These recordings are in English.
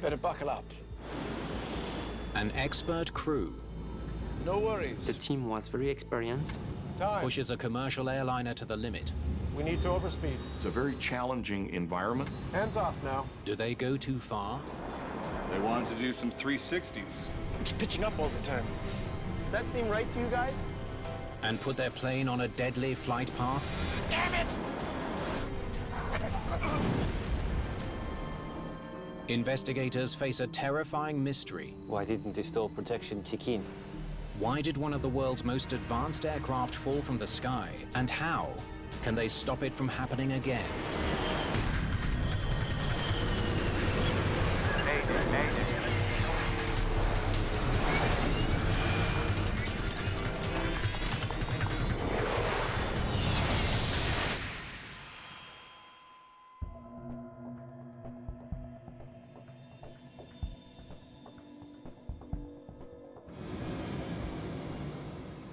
Better buckle up. An expert crew No worries. The team was very experienced. Time. pushes a commercial airliner to the limit. We need to overspeed. It's a very challenging environment. Hands off now. Do they go too far? They wanted to do some 360s. It's pitching up all the time. Does that seem right to you guys? And put their plane on a deadly flight path? Damn it! Investigators face a terrifying mystery. Why didn't the stall protection kick in? Why did one of the world's most advanced aircraft fall from the sky? And how can they stop it from happening again?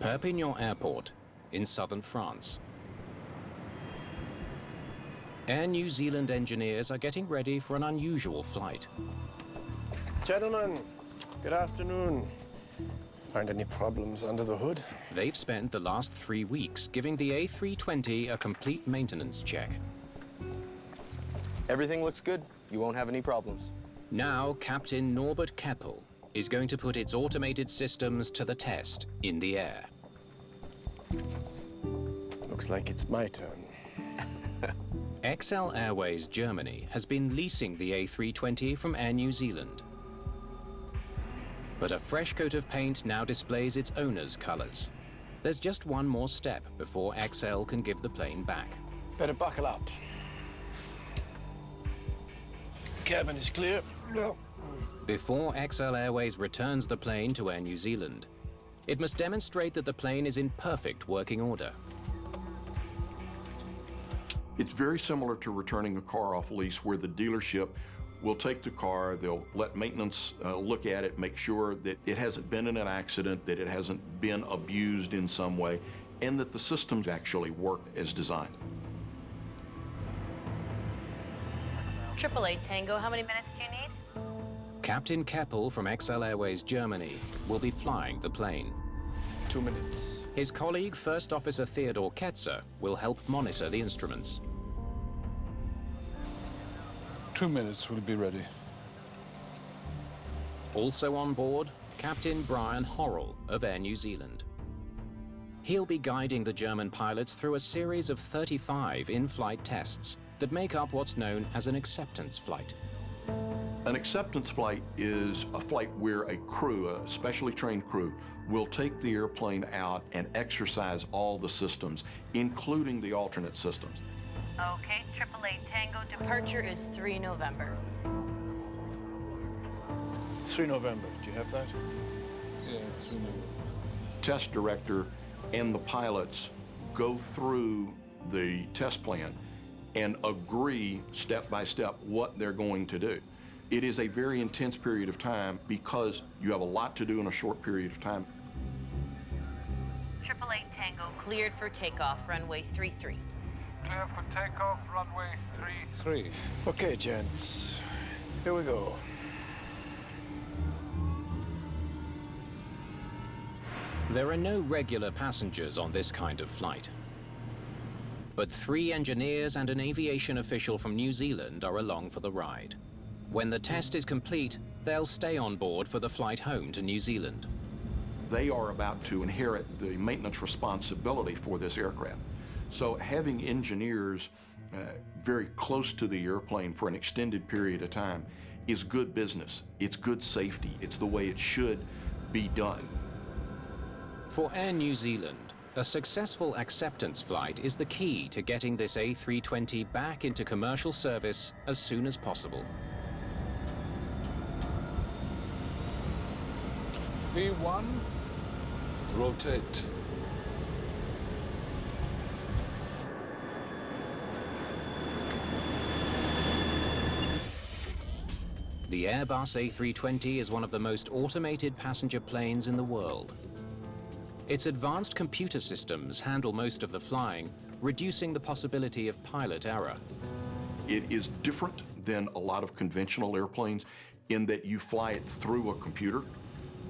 Perpignan Airport in southern France. Air New Zealand engineers are getting ready for an unusual flight. Gentlemen, good afternoon. Find any problems under the hood? They've spent the last 3 weeks giving the A320 a complete maintenance check. Everything looks good. You won't have any problems. Now, Captain Norbert Keppel is going to put its automated systems to the test in the air. Looks like it's my turn. XL Airways Germany has been leasing the A320 from Air New Zealand. But a fresh coat of paint now displays its owner's colors. There's just one more step before XL can give the plane back. Better buckle up. Cabin is clear. Before XL Airways returns the plane to Air New Zealand, it must demonstrate that the plane is in perfect working order. It's very similar to returning a car off lease, where the dealership will take the car, they'll let maintenance look at it, make sure that it hasn't been in an accident, that it hasn't been abused in some way, and that the systems actually work as designed. 888 Tango, how many minutes do you need? Captain Keppel from XL Airways Germany will be flying the plane. 2 minutes. His colleague, First Officer Theodore Ketzer, will help monitor the instruments. 2 minutes, we'll be ready. Also on board, Captain Brian Horrell of Air New Zealand. He'll be guiding the German pilots through a series of 35 in-flight tests that make up what's known as an acceptance flight. An acceptance flight is a flight where a crew, a specially trained crew, will take the airplane out and exercise all the systems, including the alternate systems. Okay, 888 Tango, departure is 3 November. 3 November. Do you have that? Yeah, 3 minutes. Test director and the pilots go through the test plan and agree step by step what they're going to do. It is a very intense period of time because you have a lot to do in a short period of time. 888 Tango, cleared for takeoff, runway 33. Clear for takeoff, runway 33. 3. Okay, gents. Here we go. There are no regular passengers on this kind of flight. But 3 engineers and an aviation official from New Zealand are along for the ride. When the test is complete, they'll stay on board for the flight home to New Zealand. They are about to inherit the maintenance responsibility for this aircraft. So having engineers very close to the airplane for an extended period of time is good business. It's good safety. It's the way it should be done. For Air New Zealand, a successful acceptance flight is the key to getting this A320 back into commercial service as soon as possible. V1, rotate. The Airbus A320 is one of the most automated passenger planes in the world. Its advanced computer systems handle most of the flying, reducing the possibility of pilot error. It is different than a lot of conventional airplanes in that you fly it through a computer,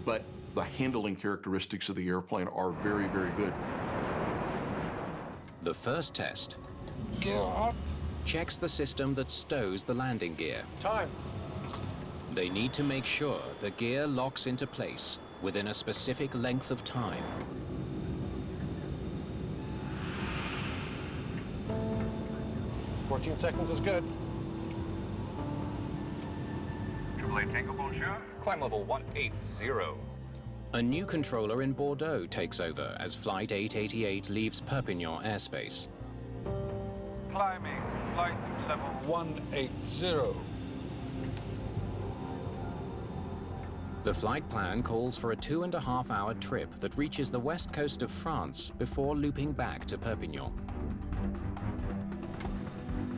but the handling characteristics of the airplane are very, very good. The first test Gear up. checks the system that stows the landing gear. Time. They need to make sure the gear locks into place within a specific length of time. 14 seconds is good. XL Tango, bonjour. Climb level 180. A new controller in Bordeaux takes over as Flight 888 leaves Perpignan airspace. Climbing, flight level 180. The flight plan calls for a 2.5-hour trip that reaches the west coast of France before looping back to Perpignan.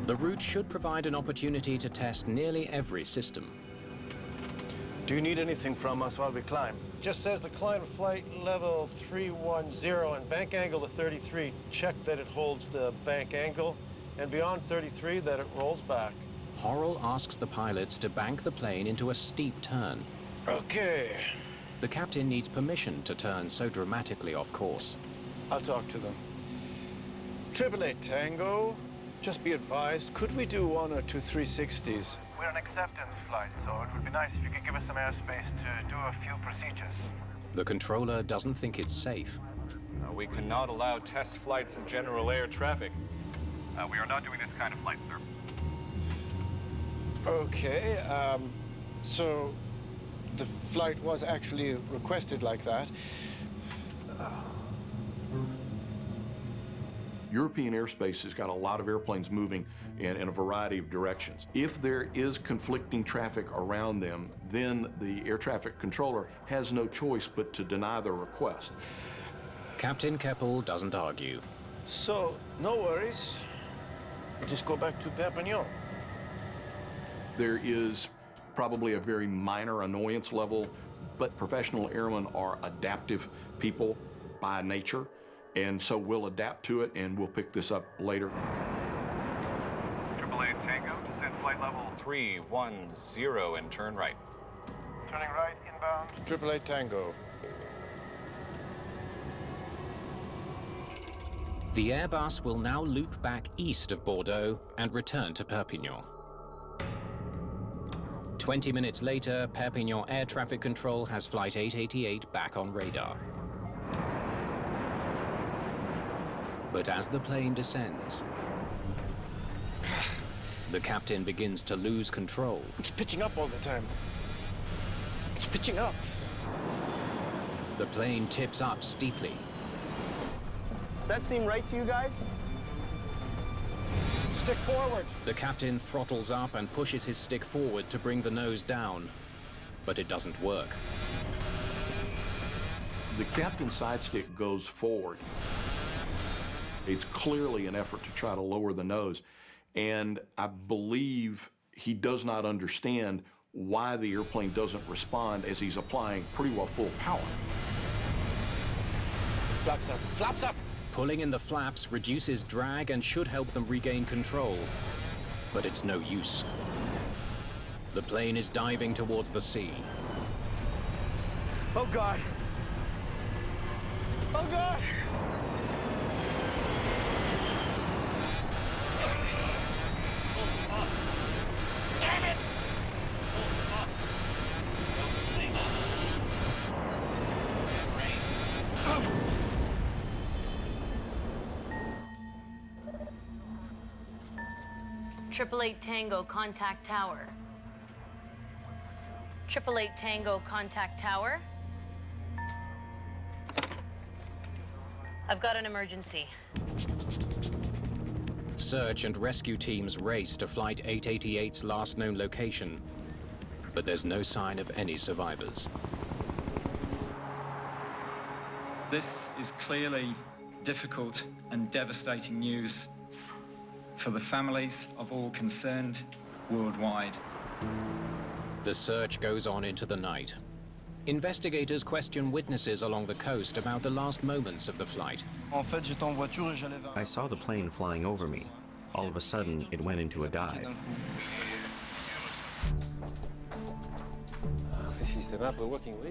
The route should provide an opportunity to test nearly every system. Do you need anything from us while we climb? Just says to climb flight level 310 and bank angle to 33. Check that it holds the bank angle, and beyond 33 that it rolls back. Horrell asks the pilots to bank the plane into a steep turn. Okay, The captain needs permission to turn so dramatically off course. I'll talk to them. XL Tango, just be advised, could we do one or two 360s? We're an acceptance flight, so it would be nice if you could give us some airspace to do a few procedures. The controller doesn't think it's safe. We cannot allow test flights in general air traffic. We are not doing this kind of flight, sir. Okay, so the flight was actually requested like that. European airspace has got a lot of airplanes moving in a variety of directions. If there is conflicting traffic around them, then the air traffic controller has no choice but to deny the request. Captain Keppel doesn't argue. So, no worries. We'll just go back to Perpignan. There is probably a very minor annoyance level, but professional airmen are adaptive people by nature, and so we'll adapt to it and we'll pick this up later. XL Tango, descend flight level 310 and turn right. turning right, inbound. XL Tango. The Airbus will now loop back east of Bordeaux and return to Perpignan. 20 minutes later, Perpignan Air Traffic Control has Flight 888 back on radar. But as the plane descends, the captain begins to lose control. It's pitching up all the time. It's pitching up. The plane tips up steeply. Does that seem right to you guys? Stick forward. The captain throttles up and pushes his stick forward to bring the nose down, but it doesn't work. The captain's side stick goes forward. It's clearly an effort to try to lower the nose, and I believe he does not understand why the airplane doesn't respond as he's applying pretty well full power. Flaps up. Flaps up! Pulling in the flaps reduces drag and should help them regain control, but it's no use. The plane is diving towards the sea. Oh, God. Oh, God! Damn it! XL Tango, contact tower. XL Tango, contact tower. I've got an emergency. Search and rescue teams race to Flight 888's last known location, but there's no sign of any survivors. This is clearly difficult and devastating news for the families of all concerned worldwide. The search goes on into the night. Investigators question witnesses along the coast about the last moments of the flight. I saw the plane flying over me. All of a sudden, it went into a dive.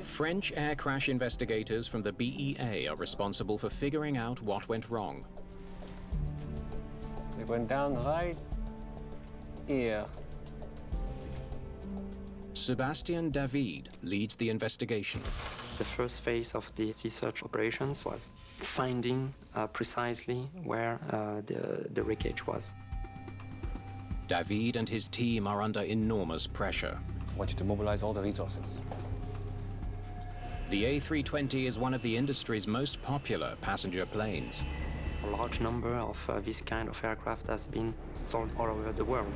French air crash investigators from the BEA are responsible for figuring out what went wrong. We went down right here. Sébastien David leads the investigation. The first phase of the sea search operations was finding precisely where the wreckage was. David and his team are under enormous pressure. I want you to mobilize all the resources. The A320 is one of the industry's most popular passenger planes. A large number of this kind of aircraft has been sold all over the world.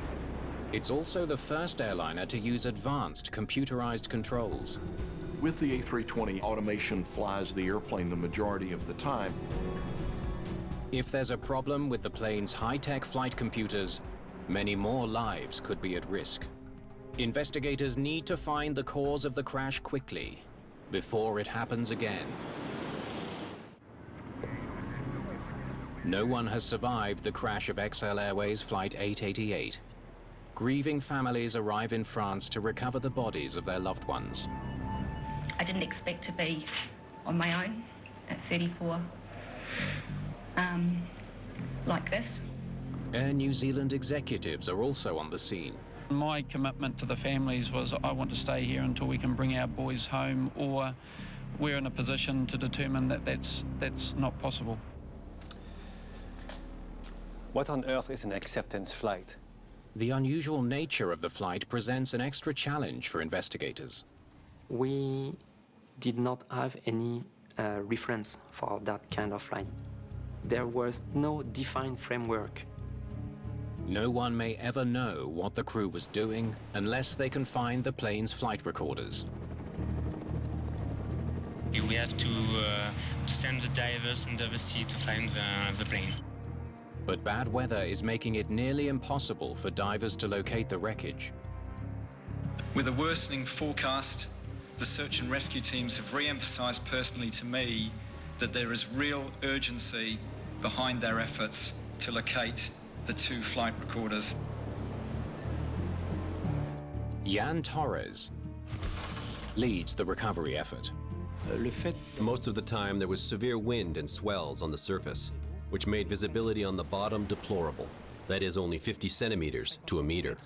It's also the first airliner to use advanced computerized controls. With the A320, automation flies the airplane the majority of the time. If there's a problem with the plane's high-tech flight computers, many more lives could be at risk. Investigators need to find the cause of the crash quickly, before it happens again. No one has survived the crash of XL Airways Flight 888. Grieving families arrive in France to recover the bodies of their loved ones. I didn't expect to be on my own at 34 like this. Air New Zealand executives are also on the scene. My commitment to the families was I want to stay here until we can bring our boys home, or we're in a position to determine that that's not possible. What on earth is an acceptance flight? The unusual nature of the flight presents an extra challenge for investigators. We did not have any reference for that kind of flight. There was no defined framework. No one may ever know what the crew was doing unless they can find the plane's flight recorders. We have to send the divers under the sea to find the plane. But bad weather is making it nearly impossible for divers to locate the wreckage. With a worsening forecast, the search and rescue teams have re-emphasized personally to me that there is real urgency behind their efforts to locate the two flight recorders. Jan Torres leads the recovery effort. Most of the time there was severe wind and swells on the surface, which made visibility on the bottom deplorable. That is only 50 centimeters to a meter.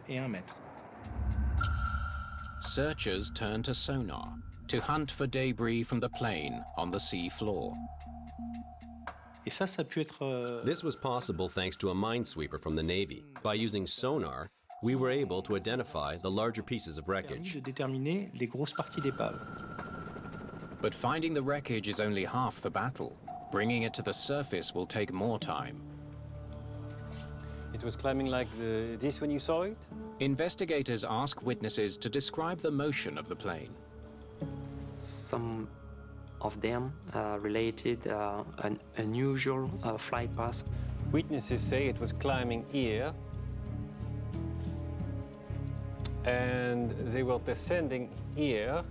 Searchers turn to sonar to hunt for debris from the plane on the sea floor. This was possible thanks to a minesweeper from the Navy. By using sonar, we were able to identify the larger pieces of wreckage. But finding the wreckage is only half the battle. Bringing it to the surface will take more time. It was climbing like this when you saw it? Investigators ask witnesses to describe the motion of the plane. Some of them related an unusual flight path. Witnesses say it was climbing here, and they were descending here.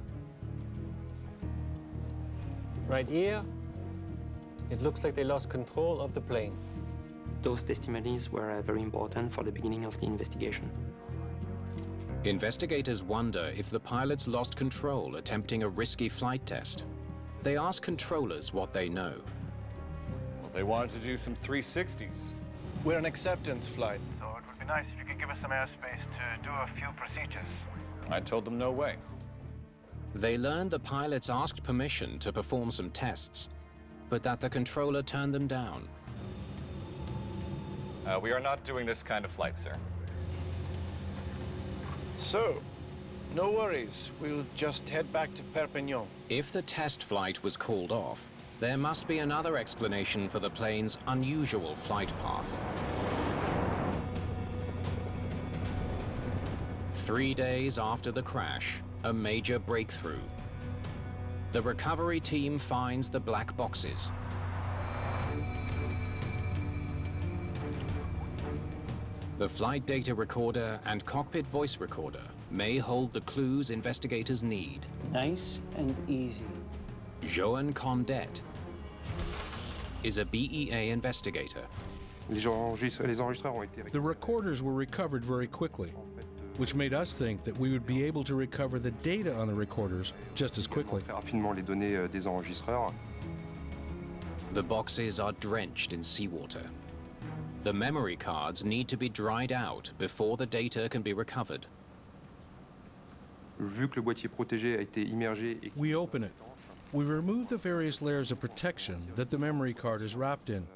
Right here, it looks like they lost control of the plane. Those testimonies were very important for the beginning of the investigation. Investigators wonder if the pilots lost control attempting a risky flight test. They ask controllers what they know. Well, they wanted to do some 360s. We're an acceptance flight. So it would be nice if you could give us some airspace to do a few procedures. I told them no way. They learned the pilots asked permission to perform some tests, but that the controller turned them down. We are not doing this kind of flight, sir. So, no worries. We'll just head back to Perpignan. If the test flight was called off, there must be another explanation for the plane's unusual flight path. 3 days after the crash, a major breakthrough. The recovery team finds the black boxes. The flight data recorder and cockpit voice recorder may hold the clues investigators need. Nice and easy. Joan Condet is a BEA investigator. The recorders were recovered very quickly. which made us think that we would be able to recover the data on the recorders just as quickly. The boxes are drenched in seawater. The memory cards need to be dried out before the data can be recovered. We open it. We remove the various layers of protection that the memory card is wrapped in.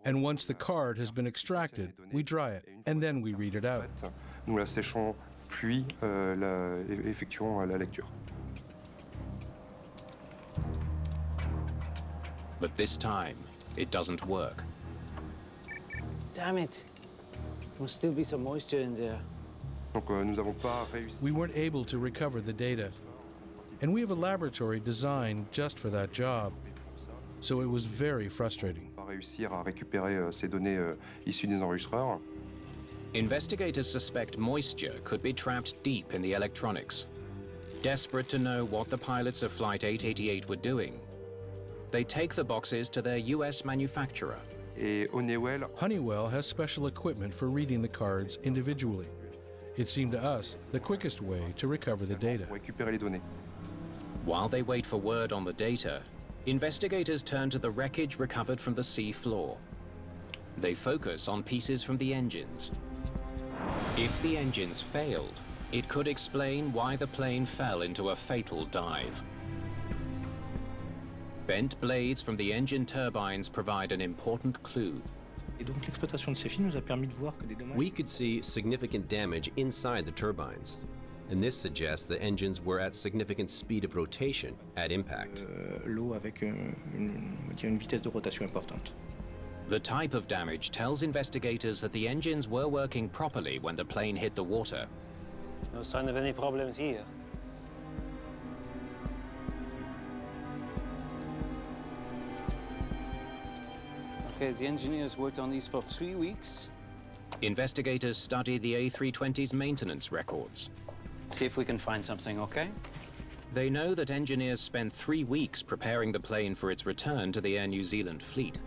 And once the card has been extracted, we dry it, and then we read it out. Nous la séchons, puis effectuons la lecture. But this time, it doesn't work. Damn it. There must still be some moisture in there. Donc, nous n'avons pas réussi. We weren't able to recover the data. And we have a laboratory designed just for that job. So it was very frustrating. Pas réussir à récupérer ces données issues des enregistreurs. Investigators suspect moisture could be trapped deep in the electronics. Desperate to know what the pilots of Flight 888 were doing, they take the boxes to their US manufacturer. Honeywell has special equipment for reading the cards individually. It seemed to us the quickest way to recover the data. While they wait for word on the data, investigators turn to the wreckage recovered from the sea floor. They focus on pieces from the engines. If the engines failed, it could explain why the plane fell into a fatal dive. Bent blades from the engine turbines provide an important clue. We could see significant damage inside the turbines, and this suggests the engines were at significant speed of rotation at impact. The type of damage tells investigators that the engines were working properly when the plane hit the water. No sign of any problems here. Okay, the engineers worked on these for 3 weeks. Investigators study the A320's maintenance records. See if we can find something, okay? They know that engineers spent 3 weeks preparing the plane for its return to the Air New Zealand fleet.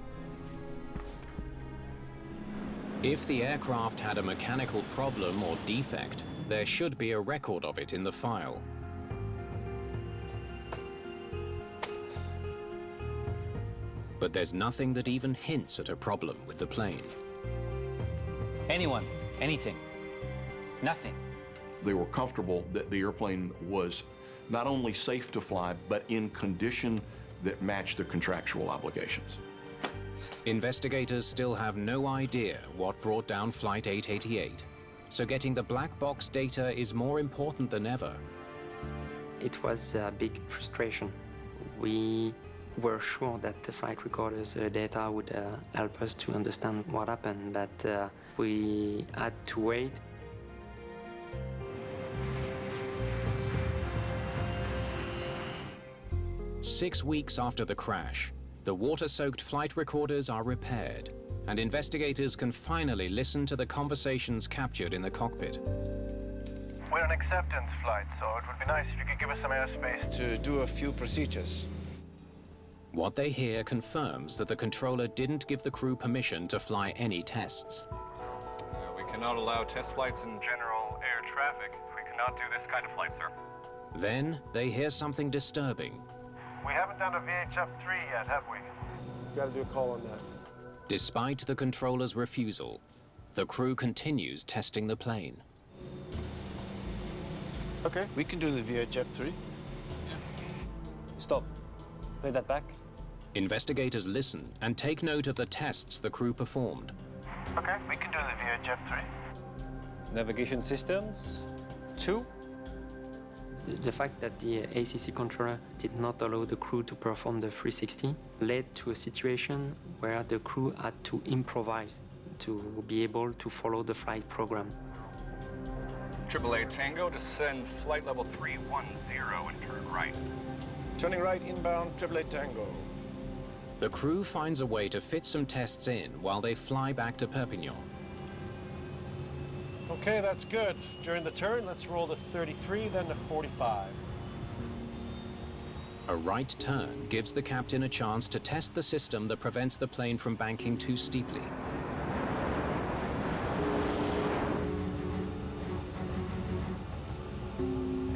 If the aircraft had a mechanical problem or defect, there should be a record of it in the file. But there's nothing that even hints at a problem with the plane. Anyone, anything, nothing. They were comfortable that the airplane was not only safe to fly, but in condition that matched their contractual obligations. Investigators still have no idea what brought down Flight 888, so getting the black box data is more important than ever. It was a big frustration. We were sure that the flight recorders data would help us to understand what happened, but we had to wait. Six weeks after the crash, the water-soaked flight recorders are repaired, and investigators can finally listen to the conversations captured in the cockpit. We're an acceptance flight, so it would be nice if you could give us some airspace to do a few procedures. What they hear confirms that the controller didn't give the crew permission to fly any tests. We cannot allow test flights in general air traffic. We cannot do this kind of flight, sir. Then they hear something disturbing. We haven't done a VHF-3 yet, have we? Got to do a call on that. Despite the controller's refusal, the crew continues testing the plane. Okay, we can do the VHF-3. Stop. Play that back. Investigators listen and take note of the tests the crew performed. Okay, we can do the VHF-3. Navigation systems, 2. The fact that the ACC controller did not allow the crew to perform the 360 led to a situation where the crew had to improvise to be able to follow the flight program. AAA Tango, descend flight level 310 and turn right. Turning right inbound, AAA Tango. The crew finds a way to fit some tests in while they fly back to Perpignan. Okay, that's good. During the turn, let's roll to 33, then to 45. A right turn gives the captain a chance to test the system that prevents the plane from banking too steeply.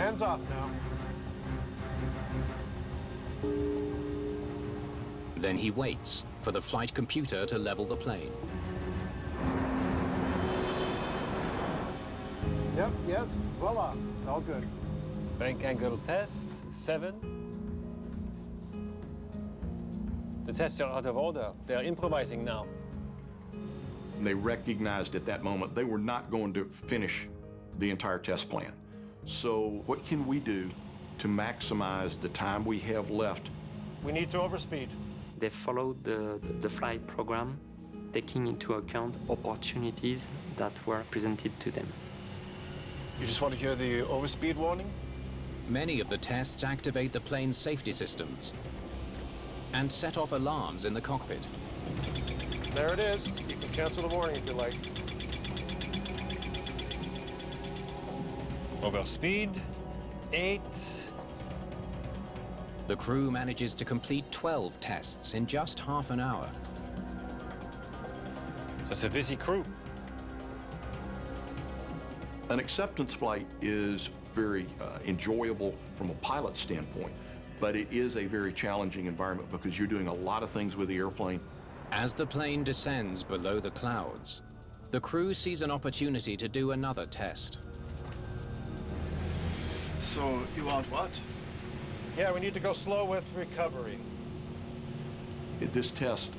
Hands off now. Then he waits for the flight computer to level the plane. Yep, yes, voila, it's all good. Bank angle test, 7. The tests are out of order. They're improvising now. They recognized at that moment they were not going to finish the entire test plan. So what can we do to maximize the time we have left? We need to overspeed. They followed the flight program, taking into account opportunities that were presented to them. You just want to hear the overspeed warning? Many of the tests activate the plane's safety systems and set off alarms in the cockpit. There it is. You can cancel the warning if you like. Overspeed, 8. The crew manages to complete 12 tests in just half an hour. So it's a busy crew. An acceptance flight is very enjoyable from a pilot standpoint, but it is a very challenging environment because you're doing a lot of things with the airplane. As the plane descends below the clouds, the crew sees an opportunity to do another test. So, you want what? Yeah, we need to go slow with recovery. This test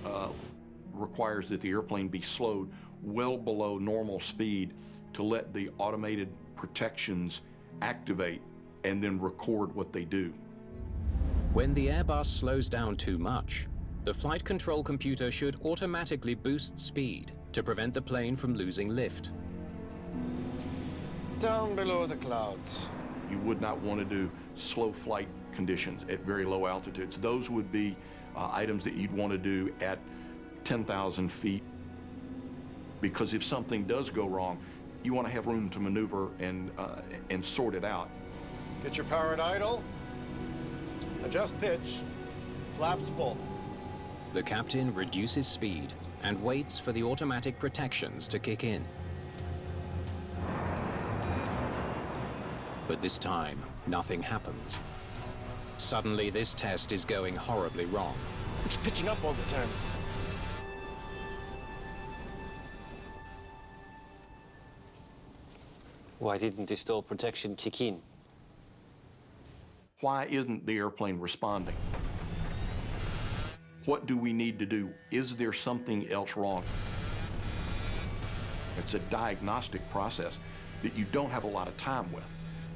requires that the airplane be slowed well below normal speed to let the automated protections activate and then record what they do. When the Airbus slows down too much, the flight control computer should automatically boost speed to prevent the plane from losing lift. Down below the clouds. You would not want to do slow flight conditions at very low altitudes. Those would be items that you'd want to do at 10,000 feet, because if something does go wrong, you want to have room to maneuver and sort it out. Get your power at idle. Adjust pitch. Flaps full. The captain reduces speed and waits for the automatic protections to kick in. But this time, nothing happens. Suddenly, this test is going horribly wrong. It's pitching up all the time. Why didn't the stall protection kick in? Why isn't the airplane responding? What do we need to do? Is there something else wrong? It's a diagnostic process that you don't have a lot of time with.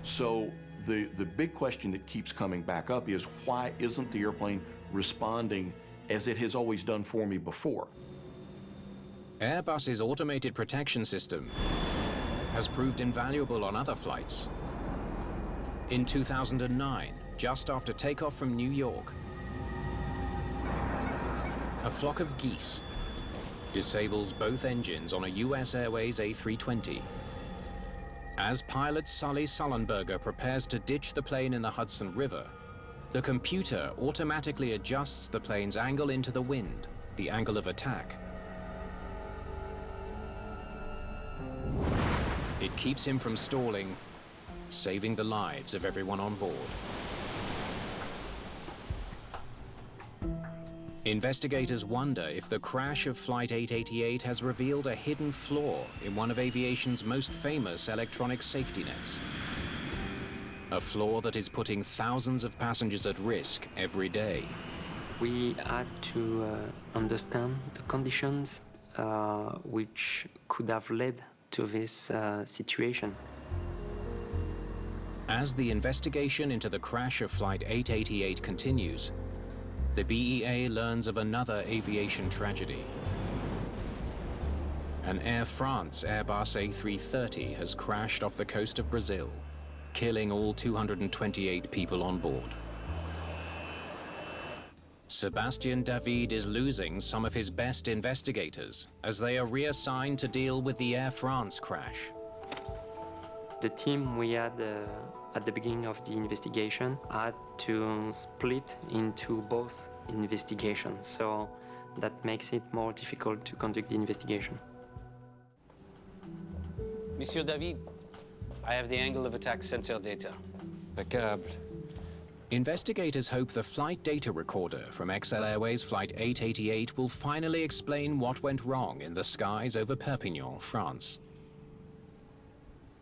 So the big question that keeps coming back up is, why isn't the airplane responding as it has always done for me before? Airbus's automated protection system has proved invaluable on other flights. In 2009, just after takeoff from New York, a flock of geese disables both engines on a US Airways A320. As pilot Sully Sullenberger prepares to ditch the plane in the Hudson River, the computer automatically adjusts the plane's angle into the wind, the angle of attack. It keeps him from stalling, saving the lives of everyone on board. Investigators wonder if the crash of Flight 888 has revealed a hidden flaw in one of aviation's most famous electronic safety nets. A flaw that is putting thousands of passengers at risk every day. We had to understand the conditions which could have led to this situation. As the investigation into the crash of Flight 888 continues, the BEA learns of another aviation tragedy. An Air France Airbus A330 has crashed off the coast of Brazil, killing all 228 people on board. Sebastian David is losing some of his best investigators as they are reassigned to deal with the Air France crash. The team we had at the beginning of the investigation had to split into both investigations, so that makes it more difficult to conduct the investigation. Monsieur David, I have the angle of attack sensor data. Impeccable. Investigators hope the flight data recorder from XL Airways Flight 888 will finally explain what went wrong in the skies over Perpignan, France.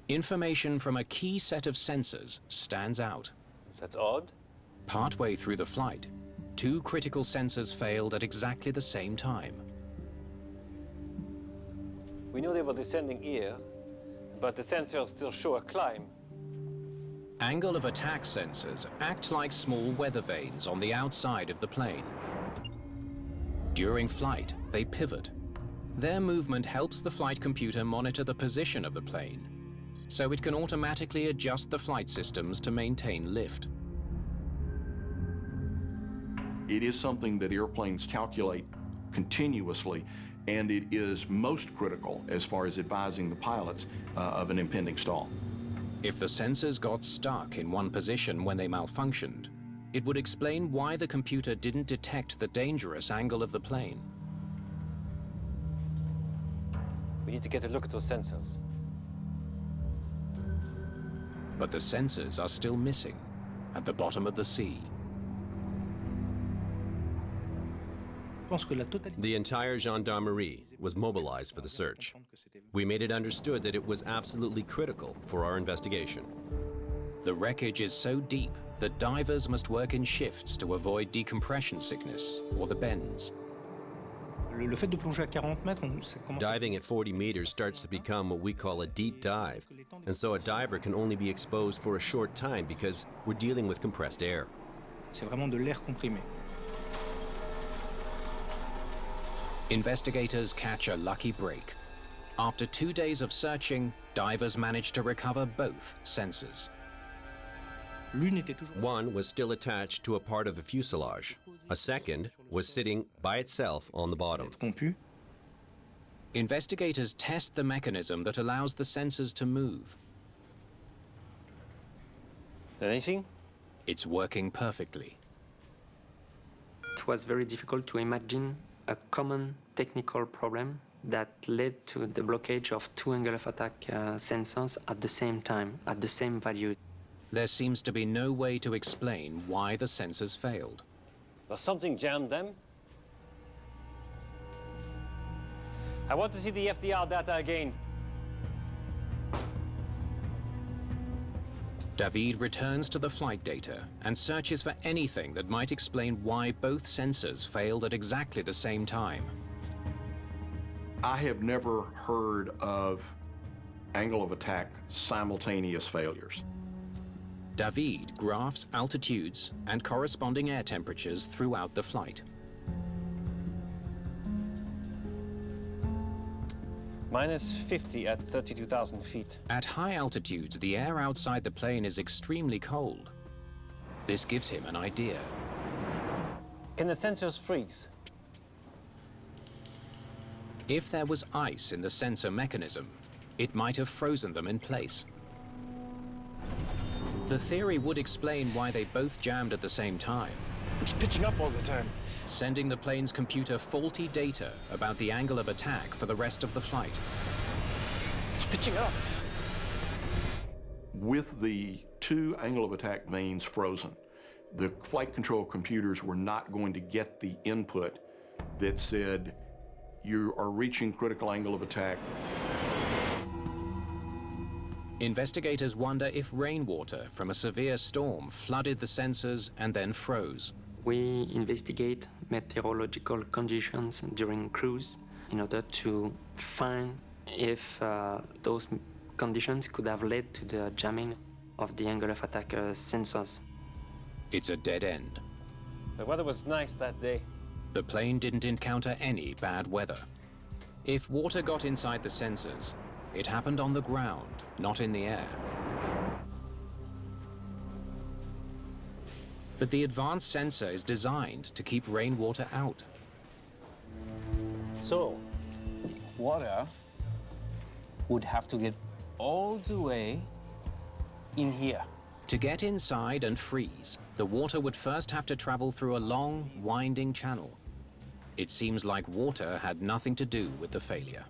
Information from a key set of sensors stands out. That's odd. Partway through the flight, two critical sensors failed at exactly the same time. We knew they were descending here, but the sensors still show a climb. Angle of attack sensors act like small weather vanes on the outside of the plane. During flight, they pivot. Their movement helps the flight computer monitor the position of the plane, so it can automatically adjust the flight systems to maintain lift. It is something that airplanes calculate continuously, and it is most critical as far as advising the pilots of an impending stall. If the sensors got stuck in one position when they malfunctioned, it would explain why the computer didn't detect the dangerous angle of the plane. We need to get a look at those sensors. But the sensors are still missing at the bottom of the sea. The entire gendarmerie was mobilized for the search. We made it understood that it was absolutely critical for our investigation. The wreckage is so deep that divers must work in shifts to avoid decompression sickness or the bends. Diving at 40 meters starts to become what we call a deep dive, and so a diver can only be exposed for a short time because we're dealing with compressed air. Investigators catch a lucky break. After 2 days of searching, divers managed to recover both sensors. One was still attached to a part of the fuselage. A second was sitting by itself on the bottom. Investigators test the mechanism that allows the sensors to move. Anything? It's working perfectly. It was very difficult to imagine a common technical problem that led to the blockage of two angle of attack sensors at the same time, at the same value. There seems to be no way to explain why the sensors failed. Does something jam them? I want to see the FDR data again. David returns to the flight data and searches for anything that might explain why both sensors failed at exactly the same time. I have never heard of angle of attack simultaneous failures. David graphs altitudes and corresponding air temperatures throughout the flight. Minus 50 at 32,000 feet. At high altitudes, the air outside the plane is extremely cold. This gives him an idea. Can the sensors freeze? If there was ice in the sensor mechanism, it might have frozen them in place. The theory would explain why they both jammed at the same time. It's pitching up all the time. Sending the plane's computer faulty data about the angle of attack for the rest of the flight. It's pitching up. With the two angle of attack vanes frozen, the flight control computers were not going to get the input that said, you are reaching critical angle of attack. Investigators wonder if rainwater from a severe storm flooded the sensors and then froze. We investigate meteorological conditions during cruise in order to find if those conditions could have led to the jamming of the angle of attack sensors. It's a dead end. The weather was nice that day. The plane didn't encounter any bad weather. If water got inside the sensors, it happened on the ground, not in the air. But the advanced sensor is designed to keep rainwater out. So, water would have to get all the way in here. To get inside and freeze, the water would first have to travel through a long, winding channel. It seems like water had nothing to do with the failure.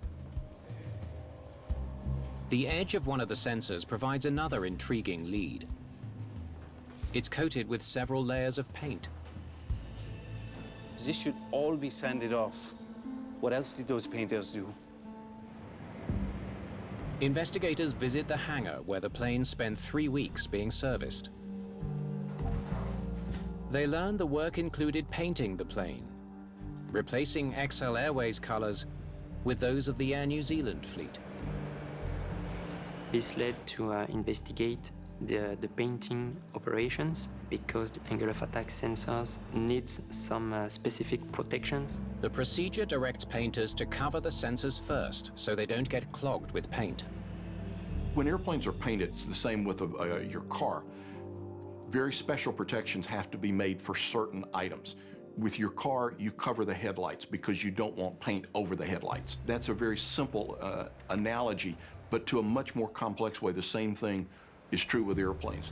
The edge of one of the sensors provides another intriguing lead. It's coated with several layers of paint. This should all be sanded off. What else did those painters do? Investigators visit the hangar where the plane spent 3 weeks being serviced. They learn the work included painting the plane, replacing XL Airways colors with those of the Air New Zealand fleet. This led to investigate the painting operations because the angle of attack sensors needs some specific protections. The procedure directs painters to cover the sensors first so they don't get clogged with paint. When airplanes are painted, it's the same with your car. Very special protections have to be made for certain items. With your car, you cover the headlights because you don't want paint over the headlights. That's a very simple analogy, but to a much more complex way, the same thing is true with airplanes.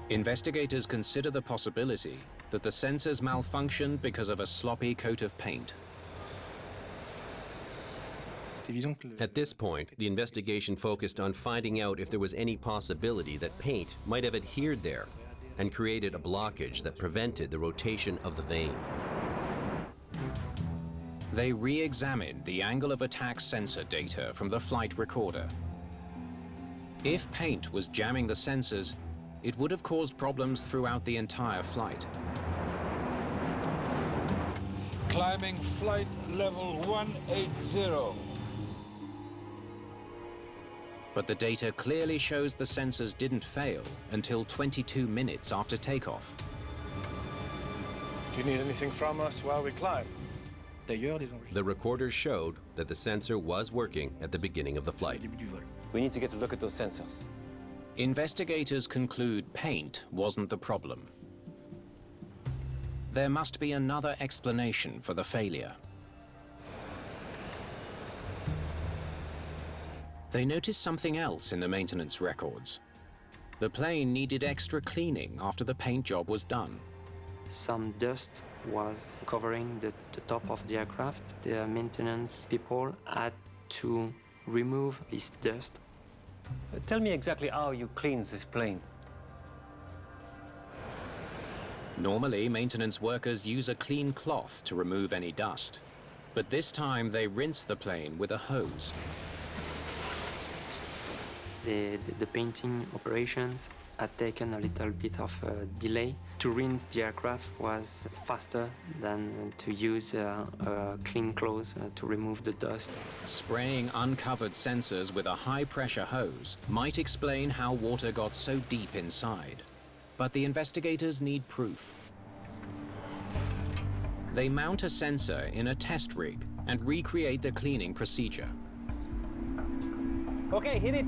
Investigators consider the possibility that the sensors malfunctioned because of a sloppy coat of paint. At this point, the investigation focused on finding out if there was any possibility that paint might have adhered there and created a blockage that prevented the rotation of the vane. They re-examined the angle of attack sensor data from the flight recorder. If paint was jamming the sensors, it would have caused problems throughout the entire flight. Climbing flight level 180. But the data clearly shows the sensors didn't fail until 22 minutes after takeoff. Do you need anything from us while we climb? The recorders showed that the sensor was working at the beginning of the flight. We need to get a look at those sensors. Investigators conclude paint wasn't the problem. There must be another explanation for the failure. They noticed something else in the maintenance records. The plane needed extra cleaning after the paint job was done. Some dust was covering the top of the aircraft. The maintenance people had to remove this dust. Tell me exactly how you clean this plane. Normally, maintenance workers use a clean cloth to remove any dust. But this time, they rinse the plane with a hose. The painting operations had taken a little bit of a delay. To rinse the aircraft was faster than to use clean clothes to remove the dust. Spraying uncovered sensors with a high-pressure hose might explain how water got so deep inside. But the investigators need proof. They mount a sensor in a test rig and recreate the cleaning procedure. Okay, hit it!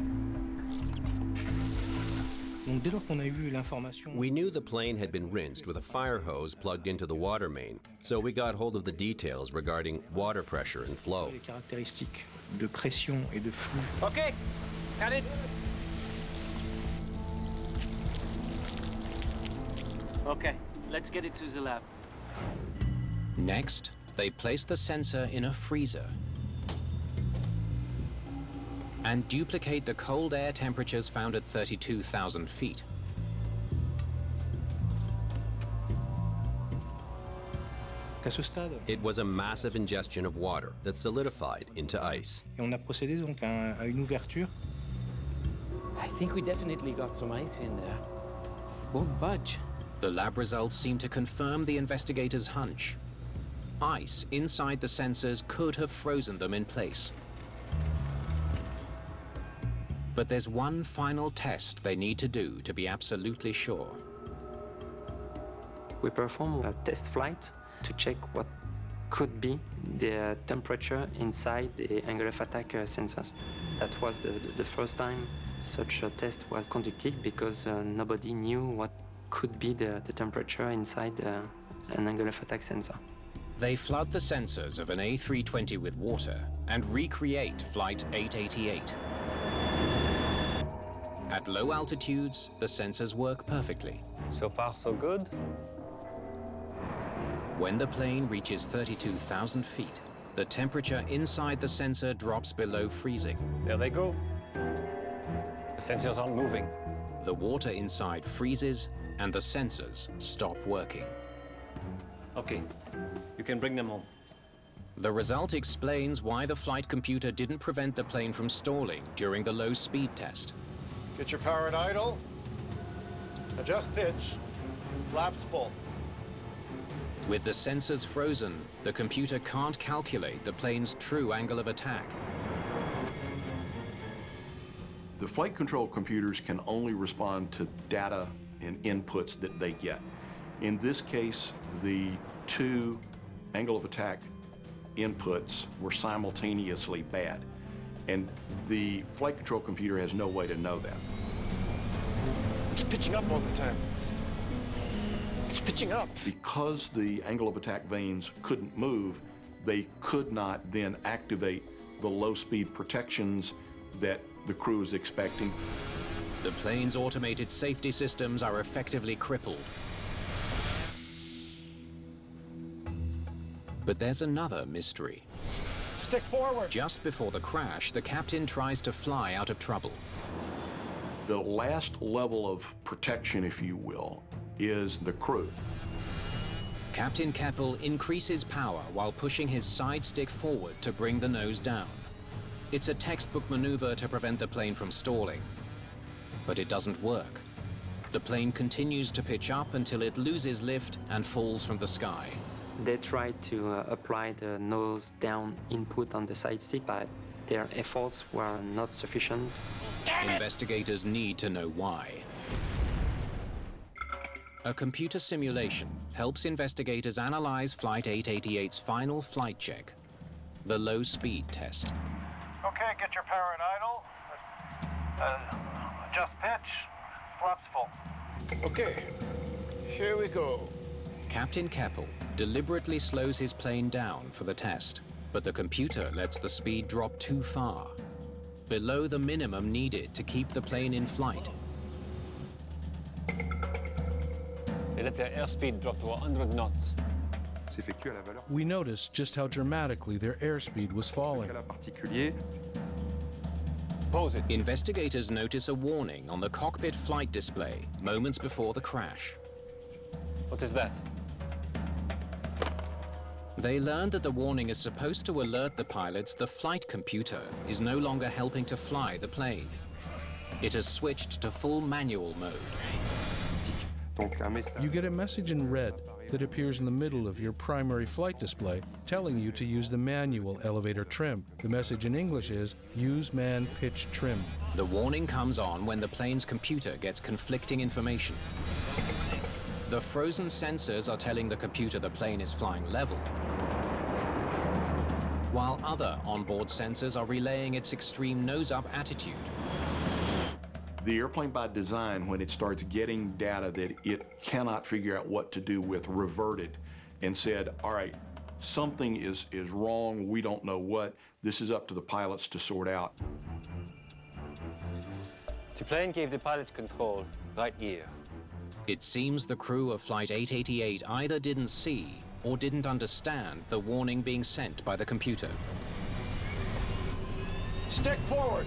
We knew the plane had been rinsed with a fire hose plugged into the water main, so we got hold of the details regarding water pressure and flow. Okay, got it. Okay, let's get it to the lab. Next, they place the sensor in a freezer and duplicate the cold air temperatures found at 32,000 feet. It was a massive ingestion of water that solidified into ice. I think we definitely got some ice in there. Won't budge. The lab results seem to confirm the investigators' hunch. Ice inside the sensors could have frozen them in place. But there's one final test they need to do to be absolutely sure. We perform a test flight to check what could be the temperature inside the angle of attack sensors. That was the first time such a test was conducted because nobody knew what could be the temperature inside an angle of attack sensor. They flood the sensors of an A320 with water and recreate Flight 888. At low altitudes, the sensors work perfectly. So far, so good. When the plane reaches 32,000 feet, the temperature inside the sensor drops below freezing. There they go. The sensors aren't moving. the water inside freezes and the sensors stop working. Okay, you can bring them home. The result explains why the flight computer didn't prevent the plane from stalling during the low speed test. Get your power at idle. Adjust pitch. Flaps full. With the sensors frozen, the computer can't calculate the plane's true angle of attack. The flight control computers can only respond to data and inputs that they get. In this case, the two angle of attack inputs were simultaneously bad, and the flight control computer has no way to know that. It's pitching up all the time. It's pitching up. Because the angle of attack vanes couldn't move, they could not then activate the low-speed protections that the crew is expecting. The plane's automated safety systems are effectively crippled. But there's another mystery. Stick forward. Just before the crash, the captain tries to fly out of trouble. The last level of protection, if you will, is the crew. Captain Keppel increases power while pushing his side stick forward to bring the nose down. It's a textbook maneuver to prevent the plane from stalling. But it doesn't work. The plane continues to pitch up until it loses lift and falls from the sky. They tried to apply the nose down input on the side stick, but their efforts were not sufficient. Investigators need to know why. A computer simulation helps investigators analyze Flight 888's final flight check, the low-speed test. Okay, get your power at idle. Adjust pitch. Flaps full. Okay, here we go. Captain Keppel deliberately slows his plane down for the test, but the computer lets the speed drop too far, below the minimum needed to keep the plane in flight. They let their airspeed drop to 100 knots. We noticed just how dramatically their airspeed was falling. Pause it. Investigators notice a warning on the cockpit flight display moments before the crash. What is that? They learned that the warning is supposed to alert the pilots the flight computer is no longer helping to fly the plane. It has switched to full manual mode. You get a message in red that appears in the middle of your primary flight display telling you to use the manual elevator trim. The message in English is, use man pitch trim. The warning comes on when the plane's computer gets conflicting information. The frozen sensors are telling the computer the plane is flying level, while other onboard sensors are relaying its extreme nose-up attitude. The airplane by design, when it starts getting data that it cannot figure out what to do with, reverted and said, all right, something is wrong, we don't know what, this is up to the pilots to sort out. The plane gave the pilots control right here. It seems the crew of Flight 888 either didn't see or didn't understand the warning being sent by the computer. Stick forward.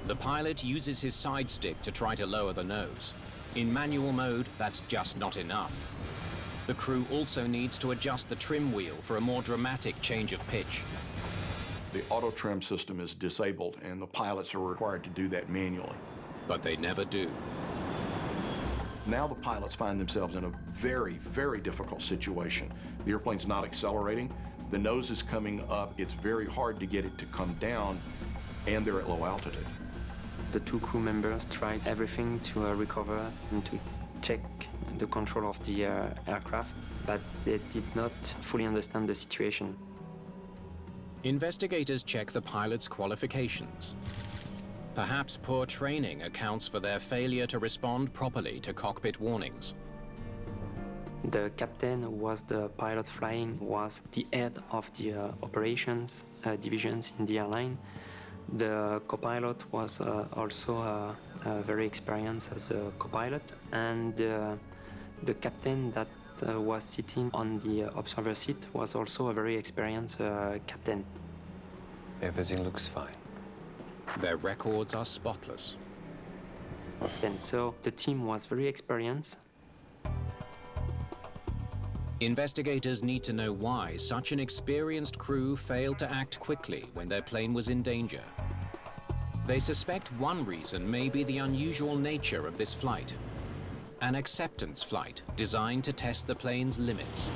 The pilot uses his side stick to try to lower the nose. In manual mode, that's just not enough. The crew also needs to adjust the trim wheel for a more dramatic change of pitch. The auto trim system is disabled, and the pilots are required to do that manually. But they never do. Now the pilots find themselves in a very, very difficult situation. The airplane's not accelerating, the nose is coming up, it's very hard to get it to come down, and they're at low altitude. The two crew members tried everything to recover and to check the control of the aircraft, but they did not fully understand the situation. Investigators check the pilot's qualifications. Perhaps poor training accounts for their failure to respond properly to cockpit warnings. The captain, who was the pilot flying, was the head of the operations divisions in the airline. The co-pilot was also very experienced as a co-pilot, and the captain that was sitting on the observer seat was also a very experienced captain. Everything looks fine. Their records are spotless. And so the team was very experienced. Investigators need to know why such an experienced crew failed to act quickly when their plane was in danger. They suspect one reason may be the unusual nature of this flight. An acceptance flight designed to test the plane's limits.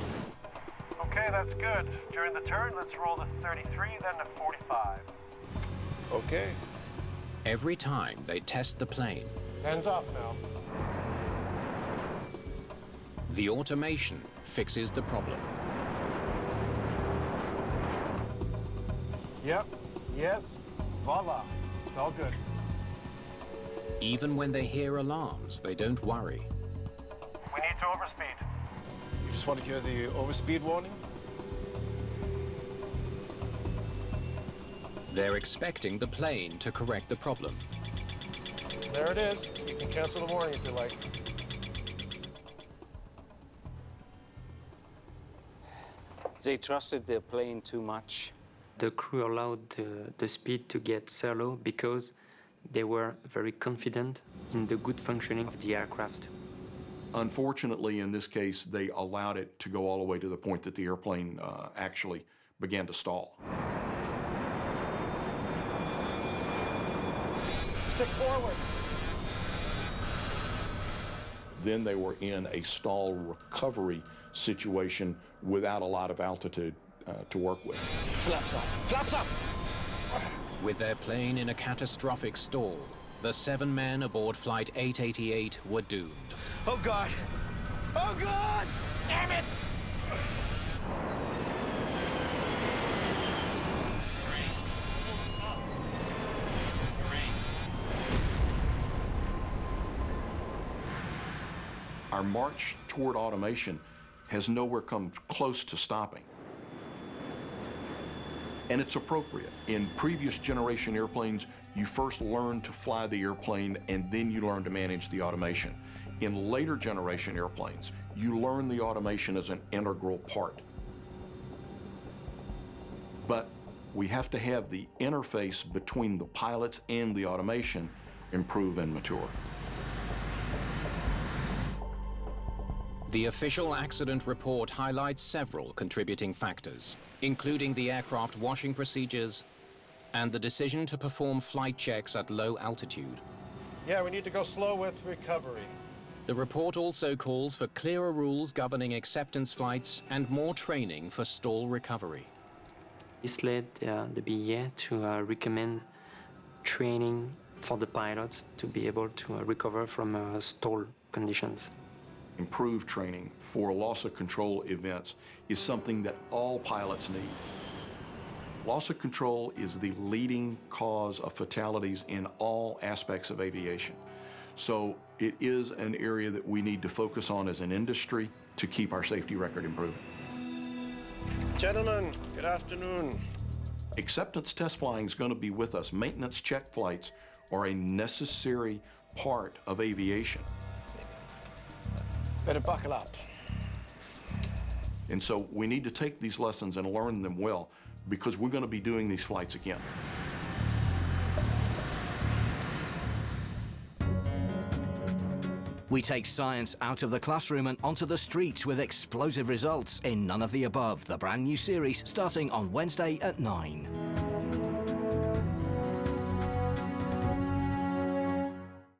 Okay, that's good. During the turn, let's roll to 33, then to 45. Okay. Every time they test the plane, Hands off now. the automation fixes the problem. Yep. Yes. Voila. It's all good. Even when they hear alarms, they don't worry. We need to overspeed. You just want to hear the overspeed warning? They're expecting the plane to correct the problem. There it is. You can cancel the warning if you like. They trusted their plane too much. The crew allowed the speed to get so low because they were very confident in the good functioning of the aircraft. Unfortunately, in this case, they allowed it to go all the way to the point that the airplane actually began to stall. Stick forward. Then they were in a stall recovery situation without a lot of altitude to work with. Flaps up! Flaps up! With their plane in a catastrophic stall, the 7 men aboard Flight 888 were doomed. Oh, God! Oh, God! Damn it! Our march toward automation has nowhere come close to stopping. And it's appropriate. In previous generation airplanes, you first learn to fly the airplane and then you learn to manage the automation. In later generation airplanes, you learn the automation as an integral part. But we have to have the interface between the pilots and the automation improve and mature. The official accident report highlights several contributing factors, including the aircraft washing procedures and the decision to perform flight checks at low altitude. Yeah, we need to go slow with recovery. The report also calls for clearer rules governing acceptance flights and more training for stall recovery. This led the BEA to recommend training for the pilots to be able to recover from stall conditions. Improved training for loss of control events is something that all pilots need. Loss of control is the leading cause of fatalities in all aspects of aviation. So it is an area that we need to focus on as an industry to keep our safety record improving. Gentlemen, good afternoon. Acceptance test flying is going to be with us. Maintenance check flights are a necessary part of aviation. Better buckle up. And so we need to take these lessons and learn them well because we're going to be doing these flights again. We take science out of the classroom and onto the streets with explosive results in None of the Above, the brand new series starting on Wednesday at 9.